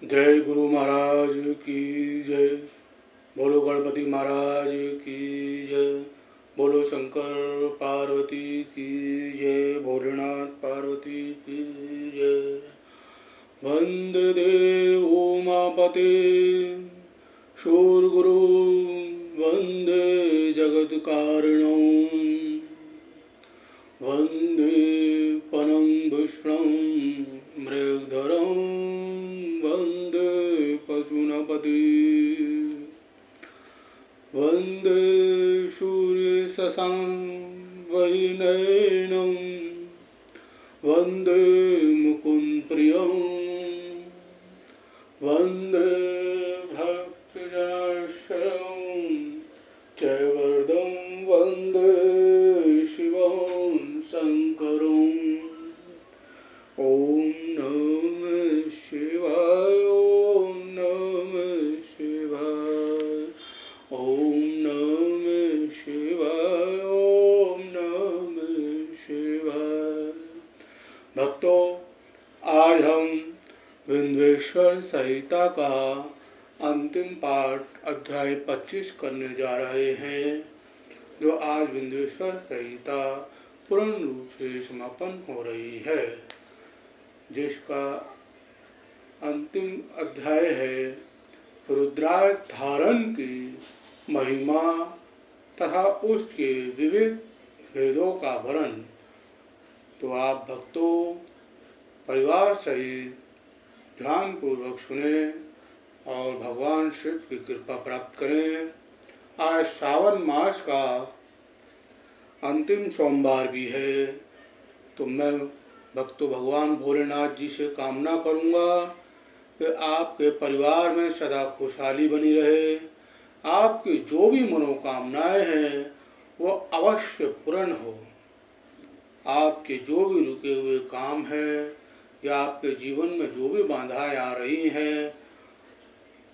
जय गुरु महाराज की जय। बोलो गणपति महाराज की जय। बोलो शंकर पार्वती की जय। भोलेनाथ पार्वती की जय। वंदे देव उमापते शूरगुरु वंदे जगत कारणं वंदे पनं विष्णुं मृगधरं वंदे पशुपति वंदे सूर्यशशाङ्क वैनयनं वंदे मुकुन्दप्रियं वंदे भक्तजनशरणं जयवर्धं वंदे शिवं शङ्करम्। ॐ नमः शिवाय। ॐ नमः शिवाय। ॐ नमः शिवाय। ॐ नमः शिवाय। भक्तों, आज हम विंध्येश्वर संहिता का अंतिम पाठ अध्याय 25 करने जा रहे हैं, जो आज विंध्येश्वर संहिता पूर्ण रूप से समापन हो रही है, जिसका अंतिम अध्याय है रुद्राक्ष धारण की महिमा तथा उसके विविध भेदों का वर्णन। तो आप भक्तों परिवार सहित ध्यानपूर्वक सुने और भगवान शिव की कृपा प्राप्त करें। आज श्रावण मास का अंतिम सोमवार भी है, तो मैं भक्तों भगवान भोलेनाथ जी से कामना करूंगा कि आपके परिवार में सदा खुशहाली बनी रहे। आपकी जो भी मनोकामनाएं हैं वो अवश्य पूर्ण हो। आपके जो भी रुके हुए काम हैं या आपके जीवन में जो भी बाधाएं आ रही हैं,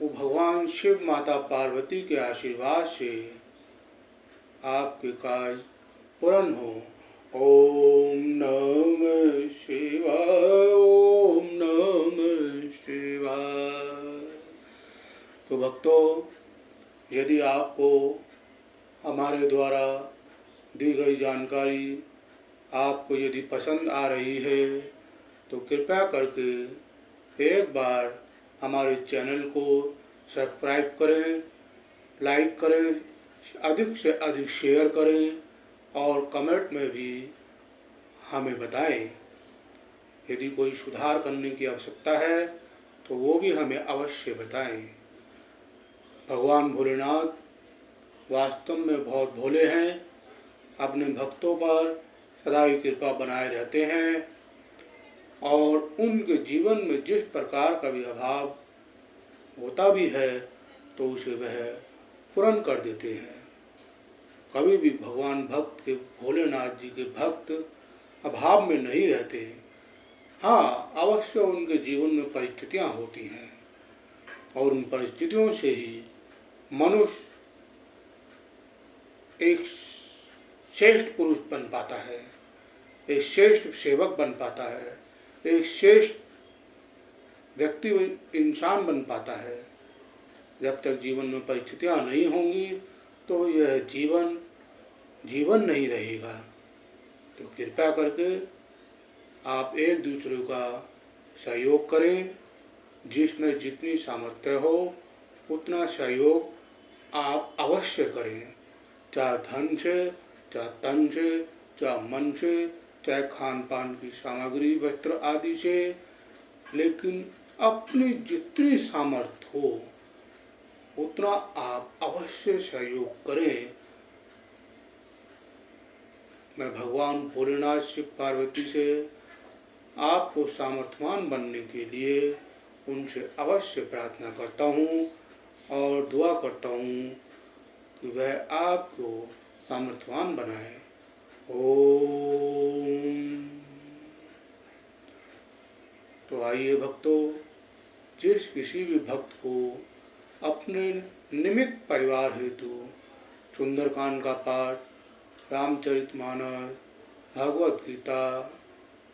वो भगवान शिव माता पार्वती के आशीर्वाद से आपके कार्य पूर्ण हो। ओम नमः शिवाय। ओम नमः शिवाय। तो भक्तों, यदि आपको हमारे द्वारा दी गई जानकारी आपको यदि पसंद आ रही है, तो कृपया करके एक बार हमारे चैनल को सब्सक्राइब करें, लाइक करें, अधिक से अधिक शेयर करें और कमेंट में भी हमें बताएं। यदि कोई सुधार करने की आवश्यकता है तो वो भी हमें अवश्य बताएं। भगवान भोलेनाथ वास्तव में बहुत भोले हैं, अपने भक्तों पर सदा ही कृपा बनाए रहते हैं और उनके जीवन में जिस प्रकार का भी अभाव होता भी है तो उसे वह पूर्ण कर देते हैं। कभी भी भगवान भक्त के भोलेनाथ जी के भक्त अभाव में नहीं रहते। हाँ, अवश्य उनके जीवन में परिस्थितियाँ होती हैं और उन परिस्थितियों से ही मनुष्य एक श्रेष्ठ पुरुष बन पाता है, एक श्रेष्ठ सेवक बन पाता है, एक श्रेष्ठ व्यक्ति इंसान बन पाता है। जब तक जीवन में परिस्थितियाँ नहीं होंगी तो यह जीवन नहीं रहेगा। तो कृपया करके आप एक दूसरे का सहयोग करें। जिसमें जितनी सामर्थ्य हो उतना सहयोग आप अवश्य करें, चाहे धन से, चाहे तन से, चाहे मन से, चाहे खान पान की सामग्री वस्त्र आदि से, लेकिन अपनी जितनी सामर्थ्य हो उतना आप अवश्य सहयोग करें। मैं भगवान भोलेनाथ शिव पार्वती से आपको सामर्थ्यवान बनने के लिए उनसे अवश्य प्रार्थना करता हूँ और दुआ करता हूँ कि वह आपको सामर्थ्यवान बनाए। ओम। तो आइए भक्तों, जिस किसी भी भक्त को अपने निमित्त परिवार हेतु सुंदरकांड का पाठ, रामचरितमानस, भगवत गीता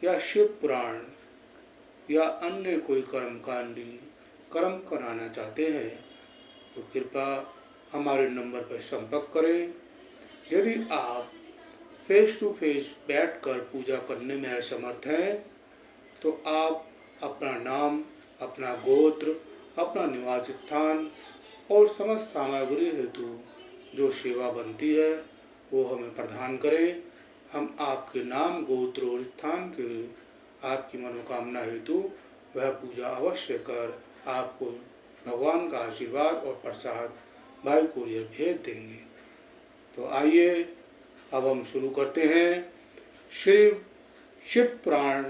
या शिव पुराण या अन्य कोई कर्मकांडी कर्म कराना चाहते हैं तो कृपया हमारे नंबर पर संपर्क करें। यदि आप फेस टू फेस बैठकर पूजा करने में असमर्थ हैं तो आप अपना नाम, अपना गोत्र, अपना निवास स्थान और समस्त सामग्री हेतु जो सेवा बनती है वो हमें प्रदान करें। हम आपके नाम, गोत्र और स्थान के आपकी मनोकामना हेतु वह पूजा अवश्य कर आपको भगवान का आशीर्वाद और प्रसाद बाय कुरियर भेज देंगे। तो आइए अब हम शुरू करते हैं। शिव पुराण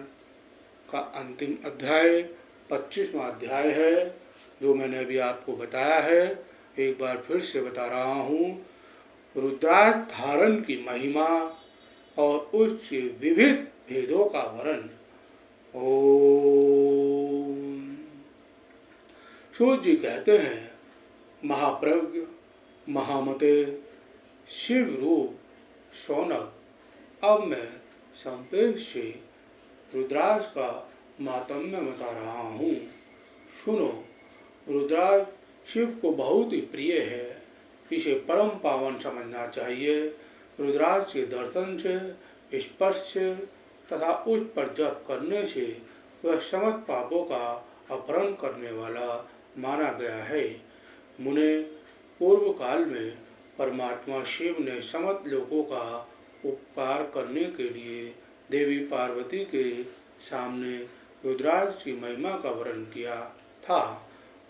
का अंतिम अध्याय 25वां अध्याय है जो मैंने अभी आपको बताया है। एक बार फिर से बता रहा हूँ। रुद्राक्ष धारण की महिमा और उसके विविध भेदों का वर्णन। ओम। सूत जी कहते हैं, महाप्रज्ञ महामते शिव रूप शौनक, अब मैं संक्षेप से रुद्राक्ष का मातम्य बता रहा हूँ। सुनो, रुद्राक्ष शिव को बहुत ही प्रिय है, इसे परम पावन समझना चाहिए। रुद्राक्ष के दर्शन से, स्पर्श से तथा उस पर जप करने से वह समस्त पापों का अपहरण करने वाला माना गया है। मुने, पूर्व काल में परमात्मा शिव ने समस्त लोगों का उपकार करने के लिए देवी पार्वती के सामने रुद्राक्ष की महिमा का वर्णन किया था।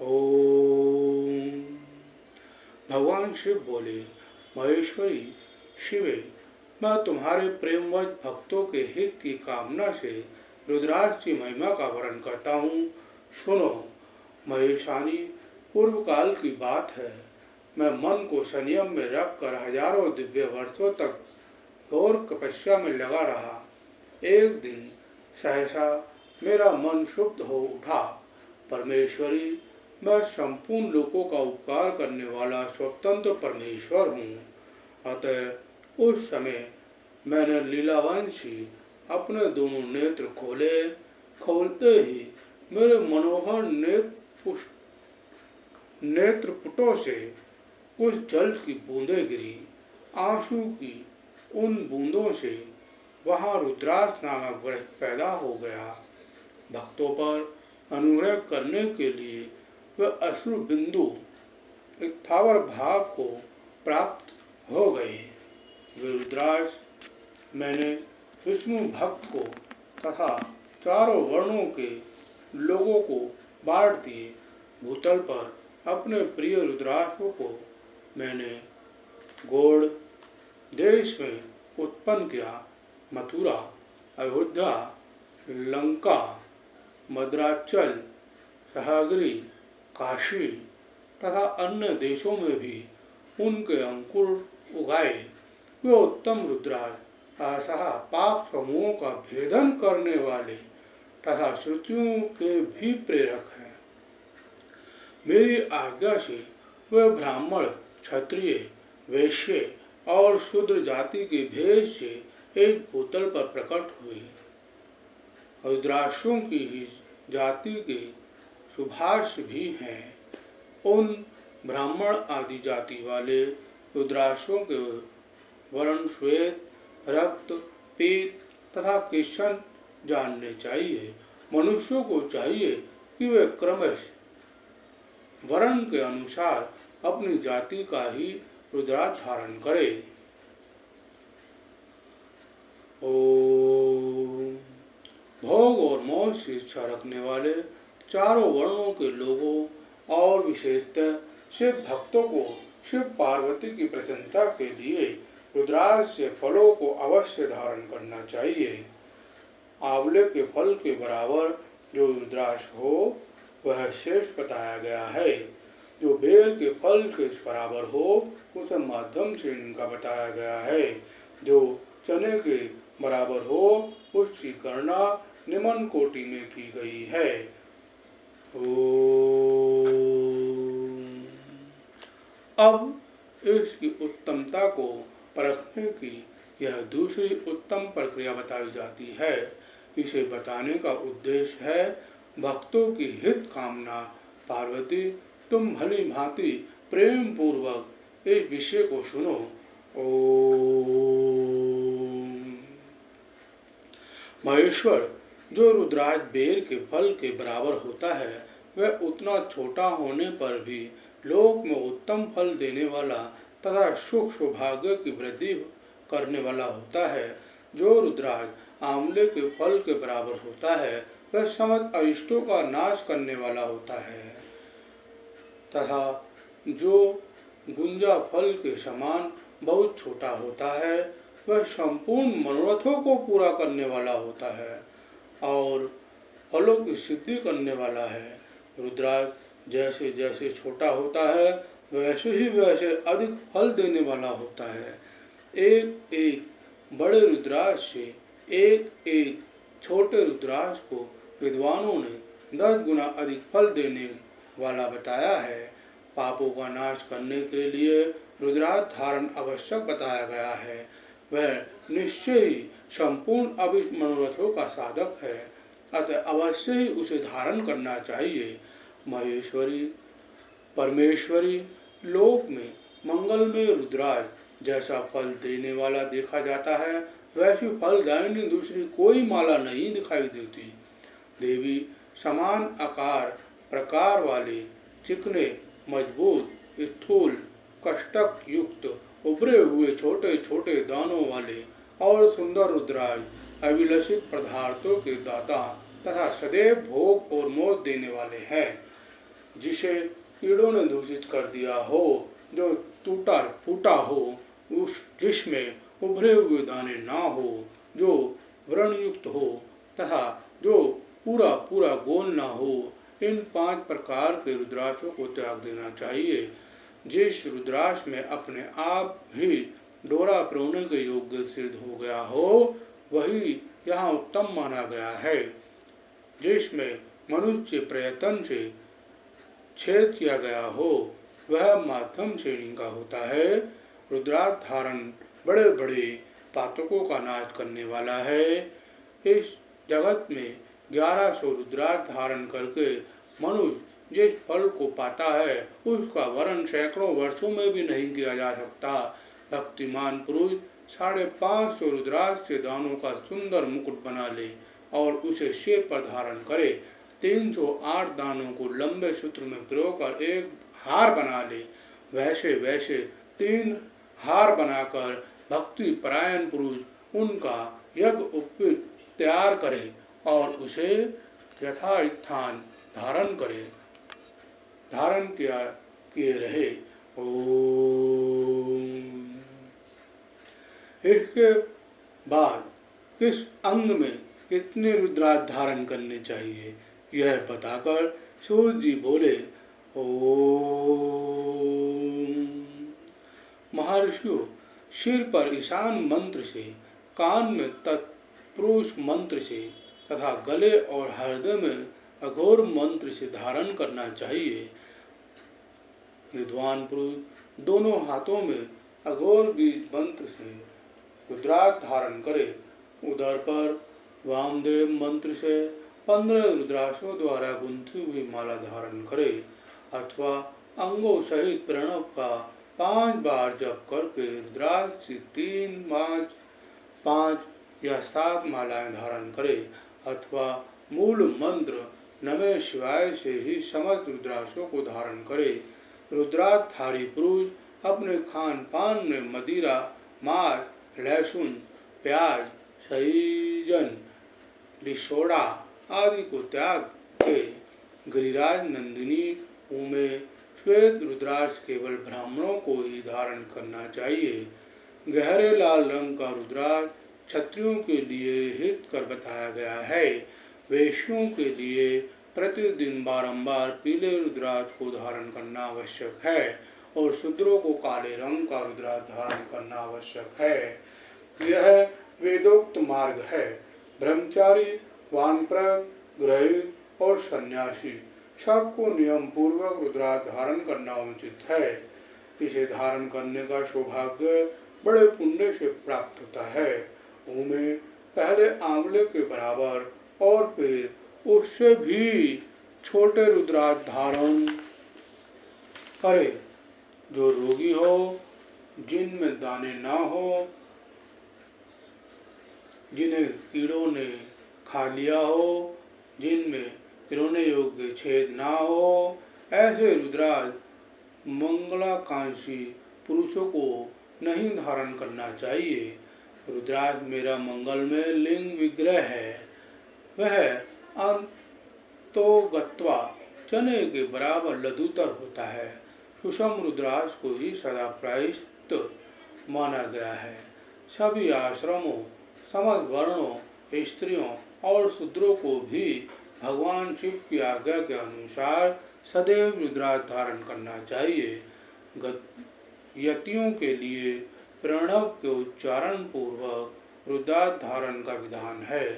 ओम। भगवान शिव बोले, महेश्वरी शिवे, मैं तुम्हारे प्रेमवश भक्तों के हित की कामना से रुद्राक्ष की महिमा का वर्णन करता हूँ। सुनो महेशानी, पूर्व काल की बात है। मैं मन को संयम में रखकर हजारों दिव्य वर्षों तक घोर तपस्या में लगा रहा। एक दिन सहसा मेरा मन शुद्ध हो उठा। परमेश्वरी, मैं संपूर्ण लोगों का उपकार करने वाला स्वतंत्र परमेश्वर हूँ। अतः उस समय मैंने लीलावंशी अपने दोनों नेत्र खोले। खोलते ही मेरे मनोहर नेत्रपुटों से कुछ जल की बूंदें गिरी। आंसू की उन बूंदों से वहाँ रुद्राक्ष नामक वृक्ष पैदा हो गया। भक्तों पर अनुग्रह करने के लिए वह अश्रु बिंदु स्थावर भाव को प्राप्त हो गए। वे रुद्राक्ष मैंने विष्णु भक्त को तथा चारों वर्णों के लोगों को बांट दिए। भूतल पर अपने प्रिय रुद्राक्षों को मैंने गौड़ देश में उत्पन्न किया। मथुरा, अयोध्या, लंका, मद्राचल, सहागिरी, काशी तथा अन्य देशों में भी उनके अंकुर उगाए। वे उत्तम रुद्राक्ष आशा पाप समूहों का भेदन करने वाले तथा श्रुतियों के भी प्रेरक हैं। मेरी आज्ञा से वे ब्राह्मण, क्षत्रिय, वैश्य और शूद्र जाति के भेद से एक भूतल पर प्रकट हुए। रुद्राक्षों की ही जाति के सुभाष भी हैं। उन ब्राह्मण आदि जाति वाले रुद्राक्षों के वर्ण श्वेत, रक्त, पीत तथा कृष्ण जानने चाहिए। मनुष्यों को चाहिए कि वे क्रमश वर्ण के अनुसार अपनी जाति का ही रुद्राक्ष धारण करे। ओम। भोग और मौज से इच्छा रखने वाले चारों वर्णों के लोगों और विशेषतः शिव भक्तों को शिव पार्वती की प्रसन्नता के लिए रुद्राक्ष से फलों को अवश्य धारण करना चाहिए। आंवले के फल के बराबर जो रुद्राक्ष हो वह श्रेष्ठ बताया गया है। जो बेर के फल के बराबर हो उसे मध्यम श्रेणी का बताया गया है। जो चने के बराबर हो उसकी गणना निम्न कोटि में की गई है। अब इसकी उत्तमता को परखने की यह दूसरी उत्तम प्रक्रिया बताई जाती है। इसे बताने का उद्देश्य है भक्तों की हित कामना पार्वती तुम भली भांति प्रेम पूर्वक इस विषय को सुनो। ओम। महेश्वर, जो रुद्राज बेर के फल के बराबर होता है, वह उतना छोटा होने पर भी लोक में उत्तम फल देने वाला तथा सुख सौभाग्य की वृद्धि करने वाला होता है। जो रुद्राज आंवले के फल के बराबर होता है, वह समस्त अरिष्टों का नाश करने वाला होता है तथा जो गुंजा फल के समान बहुत छोटा होता है, वह संपूर्ण मनोरथों को पूरा करने वाला होता है और फलों की सिद्धि करने वाला है। रुद्राज जैसे जैसे छोटा होता है, वैसे ही वैसे अधिक फल देने वाला होता है। एक एक बड़े रुद्राज से एक एक छोटे रुद्राज को विद्वानों ने 10 गुना अधिक फल देने वाला बताया है। पापों का नाश करने के लिए रुद्राज धारण आवश्यक बताया गया है। वह निश्चय ही संपूर्ण अभिष्ट मनोरथों का साधक है, अतः अवश्य ही उसे धारण करना चाहिए। महेश्वरी, परमेश्वरी, लोक में मंगलमय रुद्राज जैसा फल देने वाला देखा जाता है, वैसी फलदायिनी दूसरी कोई माला नहीं दिखाई देती। देवी समान आकार प्रकार वाले चिकने, मजबूत, स्थूल, कष्टक युक्त, उभरे हुए छोटे छोटे दानों वाले और सुंदर रुद्राज अभिलषित पदार्थों के दाता तथा सदैव भोग और मोद देने वाले हैं। जिसे कीड़ों ने दूषित कर दिया हो, जो टूटा फूटा हो, उस जिसमें उभरे हुए दाने ना हो, जो व्रण युक्त हो तथा जो पूरा पूरा गोल ना हो, इन 5 प्रकार के रुद्राक्षों को त्याग देना चाहिए। जिस रुद्राक्ष में अपने आप ही डोरा प्रोने के योग्य सिद्ध हो गया हो, वही यहाँ उत्तम माना गया है। जिसमें मनुष्य प्रयत्न से छेद किया गया हो, वह मध्यम श्रेणी का होता है। रुद्राक्ष धारण बड़े बड़े पातकों का नाश करने वाला है। इस जगत में 1100 रुद्राक्ष धारण करके मनुष्य जिस फल को पाता है, उसका वर्णन सैकड़ों वर्षों में भी नहीं किया जा सकता। भक्तिमान पुरुष 550 रुद्राक्ष से दानों का सुंदर मुकुट बना ले और उसे सिर पर धारण करे। 308 दानों को लंबे सूत्र में प्रयोग कर एक हार बना ले। वैसे वैसे 3 हार बनाकर भक्ति परायण पुरुष उनका यज्ञ उपवीत तैयार करे और उसे यथास्थान धारण किए रहे। ओम। इसके बाद किस अंग में कितने रुद्राक्ष धारण करने चाहिए, यह बताकर सूर्य जी बोले, ओम। महर्षियों, सिर पर ईशान मंत्र से, कान में तत्पुरुष मंत्र से तथा गले और हृदय में अघोर मंत्र से धारण करना चाहिए। विद्वान पुरुष दोनों हाथों में अघोर बीज मंत्र से रुद्राक्ष धारण करे। उदर पर वामदेव मंत्र से 15 रुद्राक्षों द्वारा गुंथी हुई माला धारण करे अथवा अंगों सहित प्रणव का 5 बार जप करके रुद्राक्ष से 3, 5 या 7 मालाएं धारण करे अथवा मूल मंत्र नमः शिवाय से ही समस्त रुद्राक्षों को धारण करे। रुद्राक्षधारी पुरुष अपने खान पान में मदिरा, मांस, लहसुन, प्याज, सहीजन, लिसोड़ा आदि को त्याग के गिरिराज नंदिनी में श्वेत रुद्राक्ष केवल ब्राह्मणों को ही धारण करना चाहिए। गहरे लाल रंग का रुद्राक्ष क्षत्रियों के लिए हित कर बताया गया है। वैश्यों के लिए प्रतिदिन बारंबार पीले रुद्राक्ष को धारण करना आवश्यक है और शूद्रों को काले रंग का रुद्राक्ष धारण करना आवश्यक है। यह वेदोक्त मार्ग है। ब्रह्मचारी, वानप्रस्थ, गृहीत और सन्यासी सबको नियम पूर्वक रुद्राक्ष धारण करना उचित है। इसे धारण करने का सौभाग्य बड़े पुण्य से प्राप्त होता है। उनमें पहले आंवले के बराबर और फिर उससे भी छोटे रुद्राक्ष धारण करे। जो रोगी हो, जिनमें दाने ना हो, जिन्हें कीड़ों ने खा लिया हो, जिनमें पिरोने योग्य छेद ना हो, ऐसे रुद्राक्ष मंगलाकांक्षी पुरुषों को नहीं धारण करना चाहिए। रुद्राक्ष मेरा मंगल में लिंग विग्रह है। वह अंतोगत्वा चने के बराबर लघुतर होता है। सुषम रुद्राक्ष को ही सदा प्रायश्चित माना गया है। सभी आश्रमों, समस्त वर्णों, स्त्रियों और शूद्रों को भी भगवान शिव की आज्ञा के अनुसार सदैव रुद्राक्ष धारण करना चाहिए। यतियों के लिए प्रणव के उच्चारण पूर्वक रुद्राक्ष धारण का विधान है।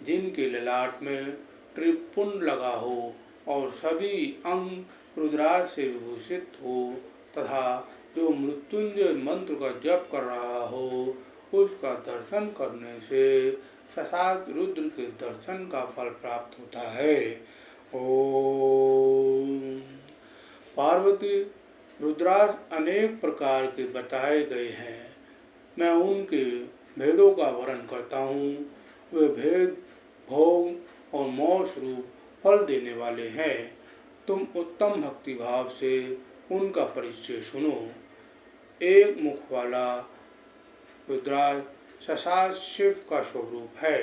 जिनके ललाट में त्रिपुंड लगा हो और सभी अंग रुद्राक्ष से विभूषित हो तथा जो मृत्युंजय मंत्र का जप कर रहा हो, उसका दर्शन करने से साक्षात रुद्र के दर्शन का फल प्राप्त होता है। ओम। पार्वती, रुद्राक्ष अनेक प्रकार के बताए गए हैं। मैं उनके भेदों का वर्णन करता हूँ। वे भेद भोग और मोक्ष रूप फल देने वाले हैं। तुम उत्तम भक्ति भाव से उनका परिचय सुनो। एक मुख वाला रुद्राक्ष साक्षात शिव का स्वरूप है।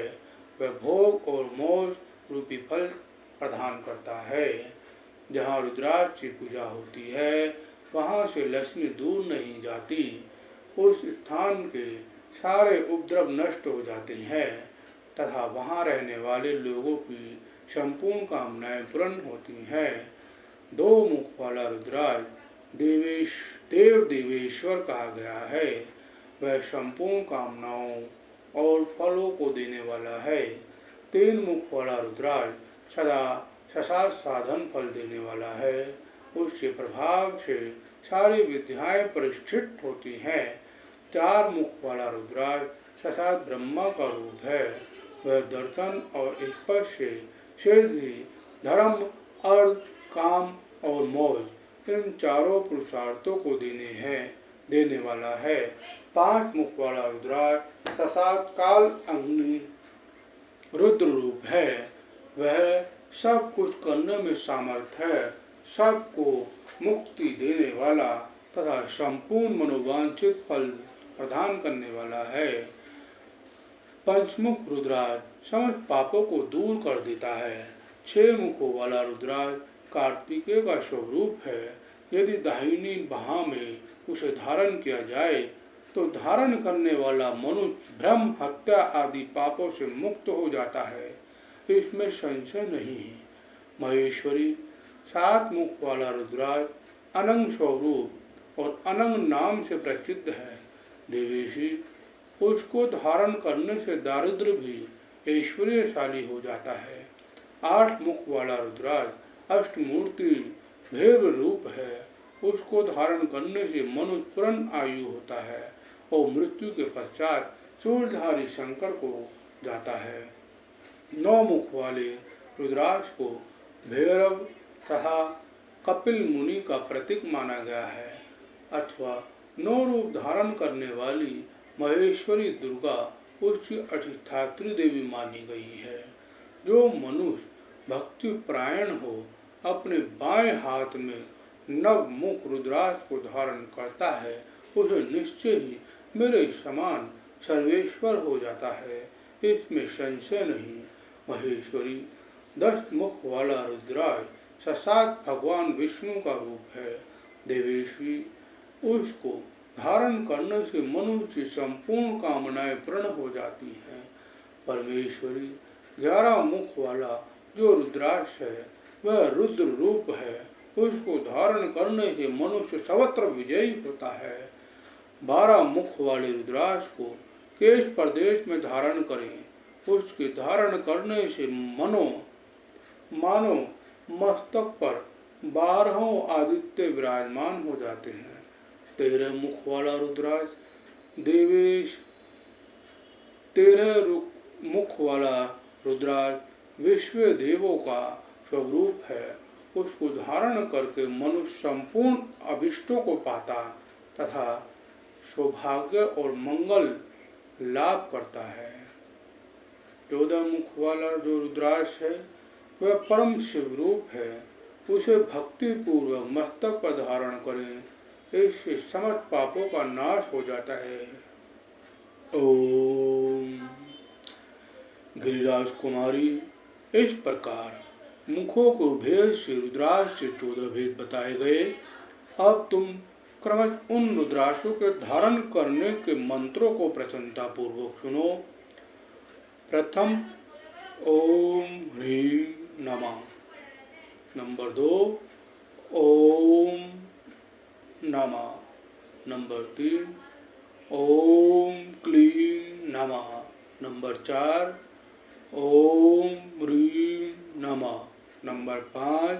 वह भोग और मोक्ष रूपी फल प्रदान करता है। जहाँ रुद्राक्ष की पूजा होती है, वहाँ से लक्ष्मी दूर नहीं जाती। उस स्थान के सारे उपद्रव नष्ट हो जाते हैं तथा वहाँ रहने वाले लोगों की संपूर्ण कामनाएं पूर्ण होती हैं। दो मुख वाला रुद्राक्ष देव देवेश्वर कहा गया है। वह संपूर्ण कामनाओं और फलों को देने वाला है। तीन मुख वाला रुद्राक्ष सदा साक्षात साधन फल देने वाला है। उसके प्रभाव से सारी विद्याएं परिष्ठित होती हैं। चार मुख वाला रुद्राक्ष साक्षात ब्रह्मा का रूप है। वह दर्शन और स्पर्श से सिद्धि, धर्म, अर्थ, काम और मोक्ष इन चारों पुरुषार्थों को देने वाला है। पांच मुख वाला रुद्राक्ष साक्षात काल अग्नि रुद्र रूप है। वह सब कुछ करने में समर्थ है, सबको मुक्ति देने वाला तथा संपूर्ण मनोवांछित फल प्रदान करने वाला है। पंचमुख रुद्राक्ष समस्त पापों को दूर कर देता है। छह मुखों वाला रुद्राक्ष कार्तिकेय का स्वरूप है। यदि दाहिनी बाह में उसे धारण किया जाए तो धारण करने वाला मनुष्य भ्रम, हत्या आदि पापों से मुक्त हो जाता है। इसमें संशय नहीं है। महेश्वरी सात मुख वाला रुद्राक्ष अनंग स्वरूप और अनंग नाम से प्रसिद्ध है। देवेशी, उसको धारण करने से दारिद्र्य भी ऐश्वर्यशाली हो जाता है। आठ मुख वाला रुद्राक्ष अष्टमूर्ति भैरव रूप है। उसको धारण करने से मनुष्य पूर्ण आयु होता है और मृत्यु के पश्चात सूर्यधारी शंकर को जाता है। नौ मुख वाले रुद्राक्ष को भैरव तथा कपिल मुनि का प्रतीक माना गया है अथवा नौ रूप धारण करने वाली महेश्वरी दुर्गा उसकी अधिष्ठात्री देवी मानी गई है। जो मनुष्य भक्ति प्रायण हो अपने बाएं हाथ में नव मुख रुद्राक्ष को धारण करता है, उसे निश्चय ही मेरे समान सर्वेश्वर हो जाता है। इसमें संशय नहीं। महेश्वरी 10 मुख वाला रुद्राक्ष साक्षात भगवान विष्णु का रूप है। देवेशी, उसको धारण करने से मनुष्य की संपूर्ण कामनाएं पूर्ण हो जाती हैं। परमेश्वरी 11 मुख वाला जो रुद्राक्ष है वह रुद्र रूप है। उसको धारण करने से मनुष्य सर्वत्र विजयी होता है। 12 मुख वाले रुद्राक्ष को केश प्रदेश में धारण करें। उसके धारण करने से मानो मस्तक पर 12 आदित्य विराजमान हो जाते हैं। 13 मुख वाला रुद्राक्ष देवेश 13 मुख वाला रुद्राक्ष विश्व देवों का स्वरूप है उसको धारण करके मनुष्य संपूर्ण अभिष्टों को पाता तथा सौभाग्य और मंगल लाभ करता है। 14 मुख वाला जो रुद्राक्ष है वह परम शिव रूप है। उसे भक्ति पूर्वक मस्तक पर धारण करें, इससे समस्त पापों का नाश हो जाता है। ओम। गिरिराज कुमारी, इस प्रकार मुखों को भेद से रुद्राक्ष 14 भेद बताए गए। अब तुम क्रमश उन रुद्राक्षों के धारण करने के मंत्रों को प्रसन्नता पूर्वक सुनो। प्रथम ओम ह्रीं नमः। नंबर 2 ओम नमः। नंबर 3 ओम क्लीं नमः। नंबर 4 ओम ह्रीं नमः। नंबर 5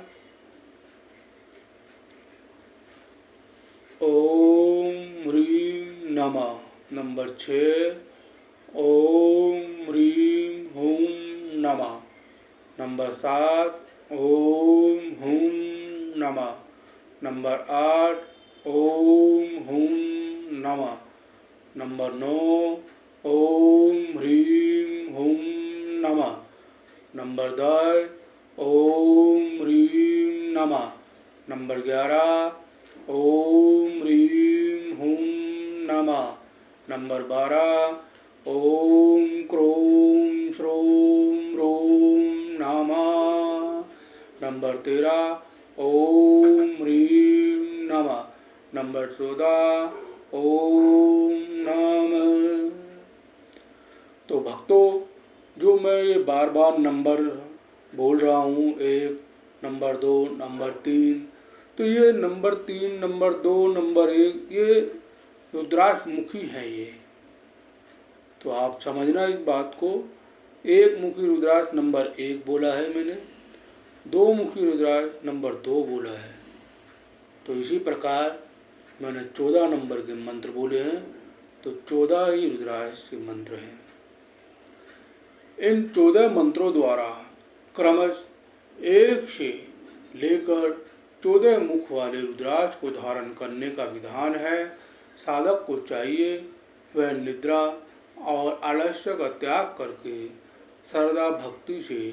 ओम ह्रीं नमः। नंबर 6 ओम ह्रीं हूं नमः। नंबर 7 ओम हूं नमः। नंबर 8 ओम हूं नमः। नंबर 9 ओम ह्रीं हूं नमः। नंबर 10 ओम ह्रीं नमः। नंबर 11 ओम ह्रीं हूं नमः। नंबर 12 ओम क्रों श्रों ह्रों नमः। नंबर 13 ओम ह्रीं नमः। नंबर 14 ओम नमः। तो भक्तों, जो मैं ये बार बार नंबर बोल रहा हूँ, 1 नंबर 2 नंबर 3, तो ये नंबर 3 नंबर 2 नंबर 1 ये रुद्राक्ष मुखी हैं ये। तो आप समझना इस बात को। एक मुखी रुद्राक्ष नंबर 1 बोला है मैंने, 2 मुखी रुद्राक्ष नंबर 2 बोला है। तो इसी प्रकार मैंने 14 नंबर के मंत्र बोले हैं, तो 14 ही रुद्राक्ष के मंत्र हैं। इन 14 मंत्रों द्वारा क्रमश 1 से लेकर 14 मुख वाले रुद्राक्ष को धारण करने का विधान है। साधक को चाहिए वह निद्रा और आलस्य का त्याग करके श्रद्धा भक्ति से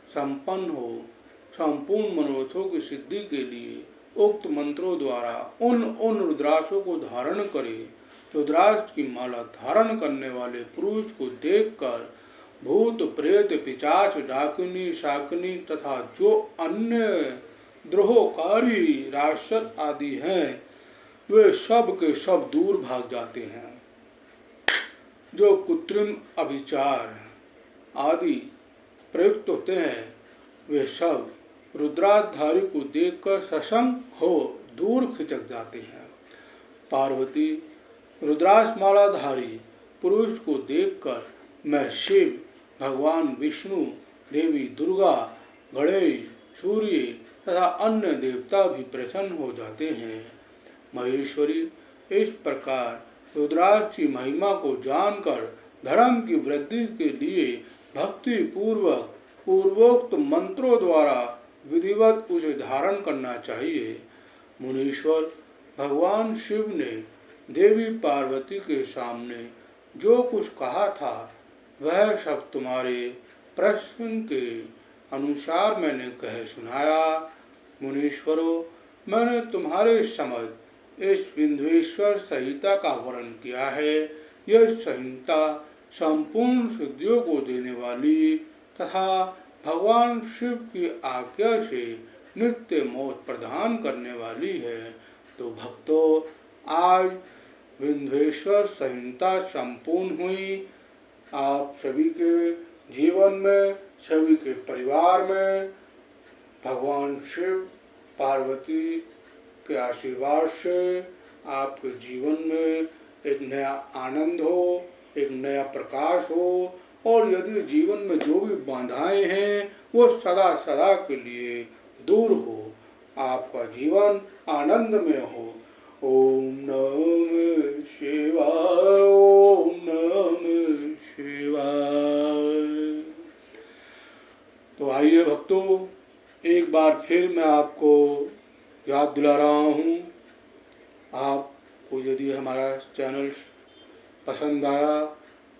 संपन्न हो संपूर्ण मनोरथों की सिद्धि के लिए उक्त मंत्रों द्वारा उन रुद्राक्षों को धारण करे। रुद्राक्ष की माला धारण करने वाले पुरुष को देखकर भूत प्रेत पिशाच डाकिनी शाकिनी तथा जो अन्य द्रोहकारी राक्षस आदि हैं वे सब के सब दूर भाग जाते हैं। जो कृत्रिम अभिचार आदि प्रयुक्त होते हैं वे सब रुद्राधारी को देखकर सशंक हो दूर खिसक जाते हैं। पार्वती रुद्राक्ष मालाधारी पुरुष को देखकर मैं शिव, भगवान विष्णु, देवी दुर्गा, गणेश, सूर्य तथा अन्य देवता भी प्रसन्न हो जाते हैं। महेश्वरी, इस प्रकार रुद्राक्ष की महिमा को जानकर धर्म की वृद्धि के लिए भक्ति पूर्वक पूर्वोक्त मंत्रों द्वारा विधिवत उसे धारण करना चाहिए। मुनीश्वर, भगवान शिव ने देवी पार्वती के सामने जो कुछ कहा था वह सब तुम्हारे प्रश्न के अनुसार मैंने कह सुनाया। मुनीश्वरों, मैंने तुम्हारे समझ इस विंध्येश्वर संहिता का वर्णन किया है। यह संहिता संपूर्ण सिद्धियों को देने वाली तथा भगवान शिव की आज्ञा से नित्य मोक्ष प्रदान करने वाली है। तो भक्तों, आज विंध्येश्वर संहिता संपूर्ण हुई। आप सभी के जीवन में, सभी के परिवार में भगवान शिव पार्वती के आशीर्वाद से आपके जीवन में एक नया आनंद हो, एक नया प्रकाश हो, और यदि जीवन में जो भी बाधाएं हैं वो सदा सदा के लिए दूर हो, आपका जीवन आनंदमय हो। ओम नमः शिवाय। ओम नमः शिवाय। तो आइए भक्तों, एक बार फिर मैं आपको याद दिला रहा हूँ, आपको यदि हमारा चैनल पसंद आया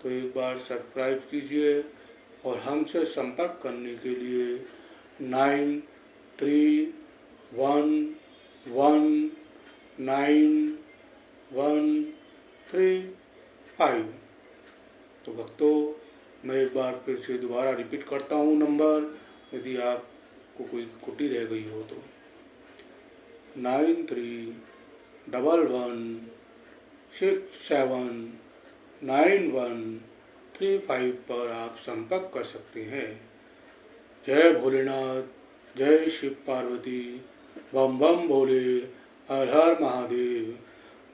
तो एक बार सब्सक्राइब कीजिए और हमसे संपर्क करने के लिए 93119135। तो भक्तों, मैं एक बार फिर से दोबारा रिपीट करता हूँ नंबर, यदि आपको कोई त्रुटि रह गई हो तो 9311679135 पर आप संपर्क कर सकते हैं। जय भोलेनाथ, जय शिव पार्वती, बम बम भोले, हर हर महादेव।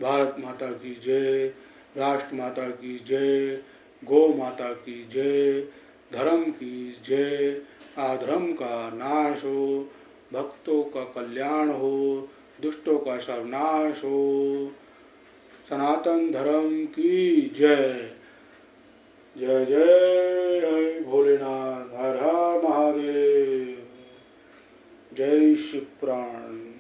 भारत माता की जय, राष्ट्र माता की जय, गौ माता की जय, धर्म की जय। अधर्म का नाश हो, भक्तों का कल्याण हो, दुष्टों का सर्वनाश हो। सनातन धर्म की जय। जय जय भोलेनाथ, हर हर महादेव, जय शिव पुराण।